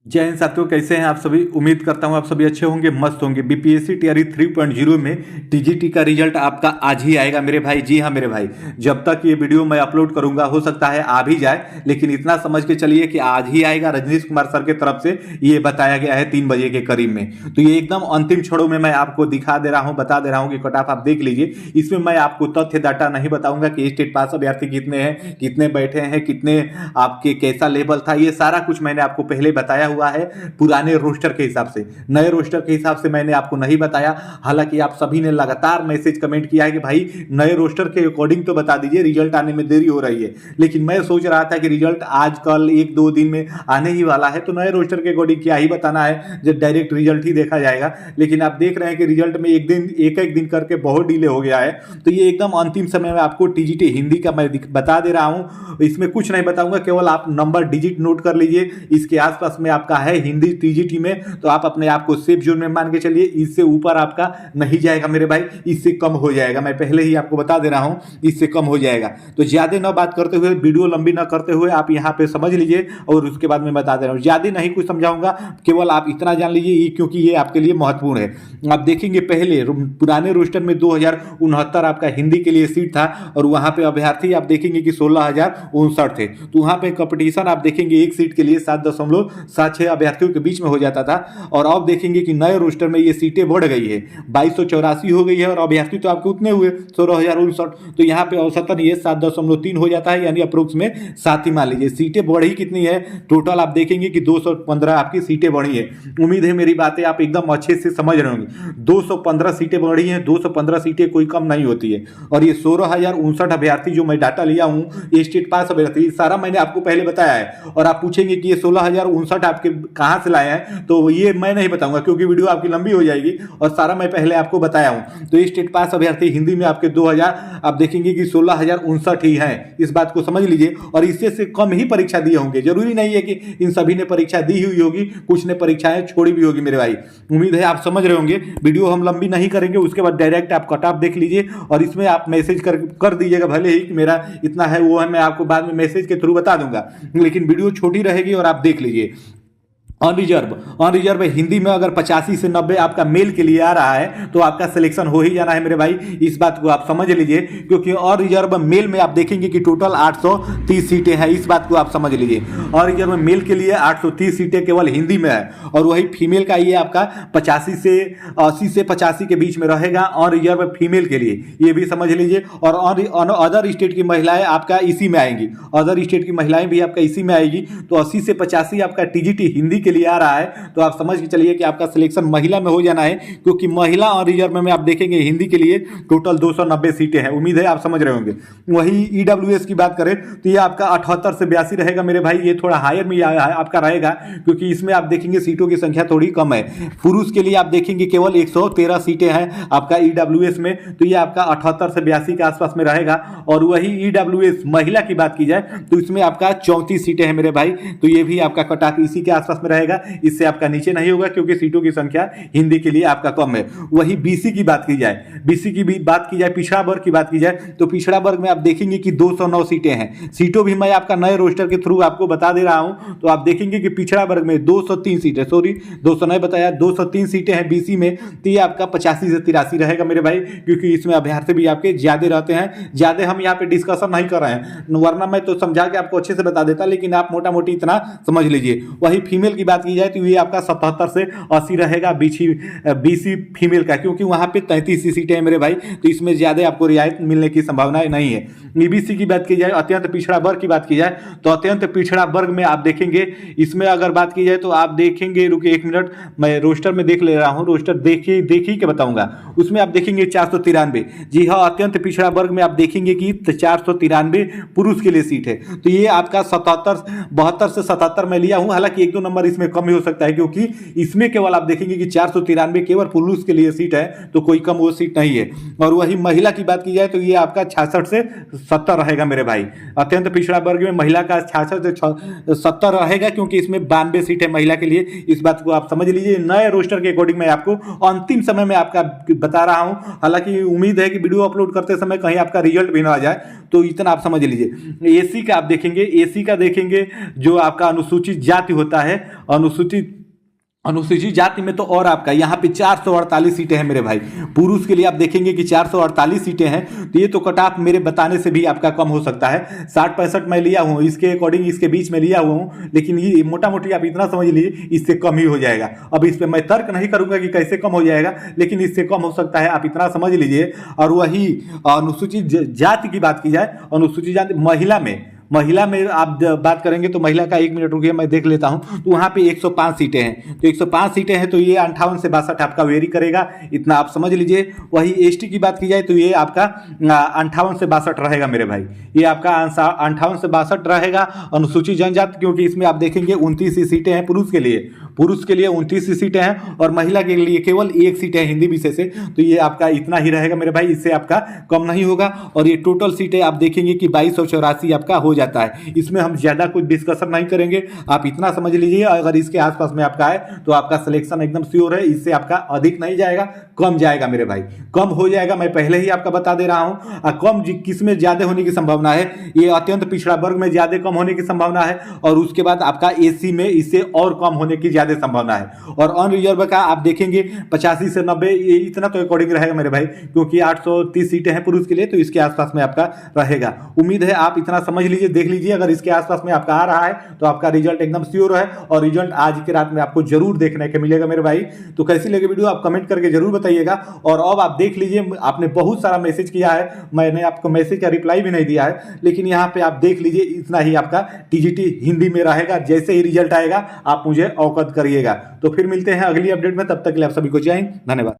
जय हिंद साथियों, कैसे हैं आप सभी। उम्मीद करता हूं आप सभी अच्छे होंगे, मस्त होंगे। बीपीएससी टीआरई 3.0 में टीजीटी का रिजल्ट आपका आज ही आएगा मेरे भाई। जी हाँ मेरे भाई, जब तक ये वीडियो मैं अपलोड करूंगा हो सकता है आ भी जाए, लेकिन इतना समझ के चलिए कि आज ही आएगा। रजनीश कुमार सर की तरफ से ये बताया गया है 3 बजे के करीब में। तो ये एकदम अंतिम क्षणों में मैं आपको दिखा दे रहा हूँ, बता दे रहा हूँ कि कट ऑफ आप देख लीजिए। इसमें मैं आपको तथ्य डाटा नहीं बताऊंगा कि स्टेट पास अभ्यर्थी कितने हैं, कितने बैठे हैं, कितने आपके कैसा लेवल था। ये सारा कुछ मैंने आपको पहले बताया हुआ है पुराने रोस्टर के हिसाब से। नए रोस्टर के हिसाब से मैंने आपको नहीं बताया। हालांकि आप सभी ने लगातार मैसेज कमेंट किया है कि भाई नए रोस्टर के अकॉर्डिंग तो बता दीजिए, रिजल्ट आने में देरी हो रही है। लेकिन मैं सोच रहा था कि रिजल्ट आज कल 1-2 दिन में आने ही वाला है, तो नए रोस्टर के अकॉर्डिंग क्या ही बताना है जब डायरेक्ट रिजल्ट ही देखा जाएगा। लेकिन आप देख रहे हैं कि रिजल्ट में एक दिन करके बहुत डिले हो गया है। तो ये एकदम अंतिम समय में आपको टीजीटी हिंदी का मैं बता दे रहा हूं। इसमें कुछ नहीं बताऊंगा, केवल आप नंबर डिजिट नोट कर लीजिए। इसके आसपास में आपका है हिंदी टीजीटी में, तो आप अपने आप को सेफ जोन में मान के चलिए। इससे ऊपर आपका नहीं जाएगा मेरे भाई, इससे कम हो जाएगा। मैं पहले ही आपको बता दे रहा हूं, इससे कम हो जाएगा। तो ज्यादा ना बात करते हुए, वीडियो लंबी ना करते हुए आप यहां पे समझ लीजिए, और उसके बाद मैं बता दे रहा हूं। ज्यादा नहीं कुछ समझाऊंगा, केवल आप इतना जान लीजिए क्योंकि ये आपके लिए महत्वपूर्ण है। आप देखेंगे पहले पुराने रोस्टर में 2069 आपका हिंदी के लिए सीट था, और वहां पे अभ्यर्थी आप देखेंगे कि 16,059 थे। तो वहां पे कंपटीशन आप देखेंगे एक सीट के लिए 7.76 अभ्यर्थियों के बीच में हो जाता था। और अब देखेंगे कि नए रोस्टर में ये सीटें बढ़ गई है, 2284 हो गई है, और अभ्यर्थी तो आपके उतने हुए 16,059। तो यहाँ पे औसतन ये 7.3 हो जाता है, यानी अप्रोक्स में 7 ही मान लीजिए। सीटें बढ़ी कितनी है टोटल, आप देखेंगे कि 215 आपकी सीटें बढ़ी है। उम्मीद है मेरी बातें आप एकदम अच्छे से समझ रहे होंगे। 215 सीटें बढ़ी हैं, 215 सीटें कोई कम नहीं होती है। और ये 16,059 अभ्यर्थी जो मैं डाटा लिया हूँ, ये स्टेट पास अभ्यर्थी सारा मैंने आपको पहले बताया है। और आप पूछेंगे कि ये 16,059 आपके कहां से लाए हैं, तो ये मैं नहीं बताऊंगा क्योंकि वीडियो आपकी लंबी हो जाएगी, और सारा मैं पहले आपको बताया हूं। तो ये स्टेट पास अभ्यर्थी हिंदी में आपके 2000 आप देखेंगे कि 16,059 ही हैं। इस बात को समझ लीजिए। और इससे से कम ही परीक्षा दिए होंगे, जरूरी नहीं है कि इन सभी ने परीक्षा दी हुई होगी, कुछ ने परीक्षाएं छोड़ी भी होगी मेरे भाई। उम्मीद है आप समझ रहे होंगे। वीडियो हम लंबी नहीं करेंगे, उसके बाद डायरेक्ट आप कट ऑफ देख लीजिए, और इसमें आप मैसेज कर दीजिएगा। भले ही कि मेरा इतना है वो है, मैं आपको बाद में मैसेज के थ्रू बता दूंगा, लेकिन वीडियो छोटी रहेगी और आप देख लीजिए। ऑन रिजर्व हिंदी में अगर 85 से 90 आपका मेल के लिए आ रहा है, तो आपका सिलेक्शन हो ही जाना है मेरे भाई। इस बात को आप समझ लीजिए, क्योंकि ऑन रिजर्व मेल में आप देखेंगे कि टोटल 830 सीटें हैं। इस बात को आप समझ लीजिए। ऑन रिजर्व मेल के लिए 830 सीटें केवल हिंदी में है, और वही फीमेल का ये आपका 80 से 85 के बीच में रहेगा ऑन रिजर्व फीमेल के लिए, ये भी समझ लीजिए। और अदर स्टेट की महिलाएं आपका इसी में आएंगी, अदर स्टेट की महिलाएं भी आपका इसी में आएगी। तो 80 से 85 आपका टीजीटी हिंदी के लिए आ रहा है, तो आप समझ के चलिए कि आपका सिलेक्शन महिला में हो जाना है, क्योंकि महिला और रिजर्व में आप देखेंगे हिंदी के लिए टोटल 290 सीटें हैं। उम्मीद है आप समझ रहे होंगे। वही ईडब्ल्यूएस की बात करें तो ये आपका 78 से 82 रहेगा मेरे भाई। ये थोड़ा हायर में आपका रहेगा, क्योंकि इसमें आप देखेंगे सीटों की संख्या थोड़ी कम है। पुरुष के लिए आप देखेंगे केवल 113 सीटें हैं आपका ईडब्ल्यूएस में, तो ये आपका 78 से 82 के आसपास में रहेगा। और वही ईडब्ल्यूएस महिला की बात की जाए तो इसमें आपका 34 सीटें हैं मेरे भाई, तो ये भी आपका कट ऑफ इसी के आसपास में रहेगा, इससे आपका नीचे नहीं होगा, क्योंकि सीटों की संख्या हिंदी के लिए आपका कम है। वही बीसी की बात की जाए, पिछड़ा वर्ग की बात की जाए, तो पिछड़ा वर्ग में आप देखेंगे कि 209 सीटें हैं। सीटों भी मैं आपका नए रोस्टर के थ्रू आपको बता दे रहा हूं। तो आप देखेंगे कि पिछड़ा वर्ग में 203 सीटें, सॉरी 209 बताया, 203 सीटें हैं बीसी में। तो ये आपका 85 से 83 रहेगा मेरे भाई, क्योंकि इसमें अभ्यर्थी भी आपके ज्यादा रहते हैं। ज्यादा हम यहाँ पे डिस्कशन नहीं कर रहे हैं, वरना मैं तो समझा के आपको अच्छे से बता देता, लेकिन आप मोटा मोटी इतना समझ लीजिए। वही फीमेल की बात की जाए तो ये आपका 77 से 80 रहेगा बीसी फीमेल का, क्योंकि वहां पे 33 सीटें हैं मेरे भाई, तो इसमें ज्यादा आपको रियायत मिलने की संभावना नहीं है। ईबीसी की बात की जाए, अत्यंत पिछड़ा वर्ग की बात की जाए, तो अत्यंत पिछड़ा वर्ग में आप देखेंगे, इसमें अगर बात की जाए तो आप देखेंगे, रुकिए 1 मिनट, मैं रोस्टर में देख ले रहा हूं। रोस्टर देखी के बताऊंगा। उसमें आप देखेंगे 493, जी हाँ, अत्यंत पिछड़ा वर्ग में आप देखेंगे कि 493 पुरुष के लिए सीट है। तो ये आपका 72 से 77 में लिया हूं। हालांकि 1-2 नंबर इसमें कम ही हो सकता है, क्योंकि इसमें केवल आप देखेंगे कि 493 केवल पुरुष के लिए सीट है, तो कोई कम वो सीट नहीं है। और वही महिला की बात की जाए तो ये आपका 66 से 70 रहेगा मेरे भाई। अत्यंत पिछड़ा वर्ग में महिला का 66 से 70 रहेगा, क्योंकि इसमें 92 सीट है महिला के लिए। इस बात को आप समझ लीजिए। नए रोस्टर के अकॉर्डिंग मैं आपको अंतिम समय में आपका बता रहा हूं। हालांकि उम्मीद है कि वीडियो अपलोड करते समय कहीं आपका रिजल्ट भी ना आ जाए, तो इतना आप समझ लीजिए। एसी का आप देखेंगे, एसी का देखेंगे जो आपका अनुसूचित जाति होता है, अनुसूचित जाति में तो और आपका यहाँ पे 448 सीटें हैं मेरे भाई। पुरुष के लिए आप देखेंगे कि 448 सीटें हैं, तो ये तो कट ऑफ मेरे बताने से भी आपका कम हो सकता है। 60-65 मैं लिया हूँ, इसके अकॉर्डिंग इसके बीच में लिया हुआ हूँ, लेकिन ये मोटा मोटी आप इतना समझ लीजिए इससे कम ही हो जाएगा। अब इस पर मैं तर्क नहीं करूंगा कि कैसे कम हो जाएगा, लेकिन इससे कम हो सकता है, आप इतना समझ लीजिए। और वही अनुसूचित जाति की बात की जाए, अनुसूचित जाति महिला में आप बात करेंगे तो महिला का 1 मिनट रुकिए मैं देख लेता हूं, तो वहां पे 105 सीटें हैं। तो 105 सीटें हैं, तो ये 58 से 62 आपका वेरी करेगा, इतना आप समझ लीजिए। वही एसटी की बात की जाए तो ये आपका 58 से 62 रहेगा मेरे भाई, ये आपका 58 से 62 रहेगा। अनुसूचित जनजाति, क्योंकि इसमें आप देखेंगे 29 ही सीटें हैं पुरुष के लिए 29 ही सीटें हैं, और महिला के लिए केवल 1 सीट है हिंदी विषय से, तो ये आपका इतना ही रहेगा मेरे भाई, इससे आपका कम नहीं होगा। और ये टोटल सीटें आप देखेंगे कि 2284 आपका हो जाता है। इसमें हम ज्यादा कुछ डिस्कशन नहीं करेंगे, आप इतना समझ लीजिए। अगर इसके आसपास में आपका है तो आपका सिलेक्शन एकदम श्योर है, इससे आपका अधिक नहीं जाएगा, कम जाएगा मेरे भाई, कम हो जाएगा, मैं पहले ही आपका बता दे रहा हूं। कम किस में ज्यादा होने की संभावना है, ये अत्यंत पिछड़ा वर्ग में ज्यादा कम होने की संभावना है, और उसके बाद आपका एसी में इससे और कम होने की ज्यादा संभावना है। और अनरिजर्व का आप देखेंगे 85 से 90, ये इतना तो अकॉर्डिंग रहेगा मेरे भाई, क्योंकि 830 सीटें हैं पुरुष के लिए, तो इसके आसपास में आपका रहेगा। उम्मीद है आप इतना समझ लीजिए, देख लीजिए। अगर इसके आसपास में आपका आ रहा है तो आपका रिजल्ट एकदम श्योर है, और रिजल्ट आज की रात में आपको जरूर देखने को मिलेगा मेरे भाई। तो कैसी लगी वीडियो आप कमेंट करके जरूर बताइएगा। और अब आप देख लीजिए, आपने बहुत सारा मैसेज किया है, मैंने आपको मैसेज का रिप्लाई भी नहीं दिया है, लेकिन यहाँ पे आप देख लीजिए, इतना ही आपका टीजीटी हिंदी में रहेगा। जैसे ही रिजल्ट आएगा आप मुझे अवगत करिएगा। तो फिर मिलते हैं अगली अपडेट में, तब तक के लिए आप सभी को जय हिंद, धन्यवाद।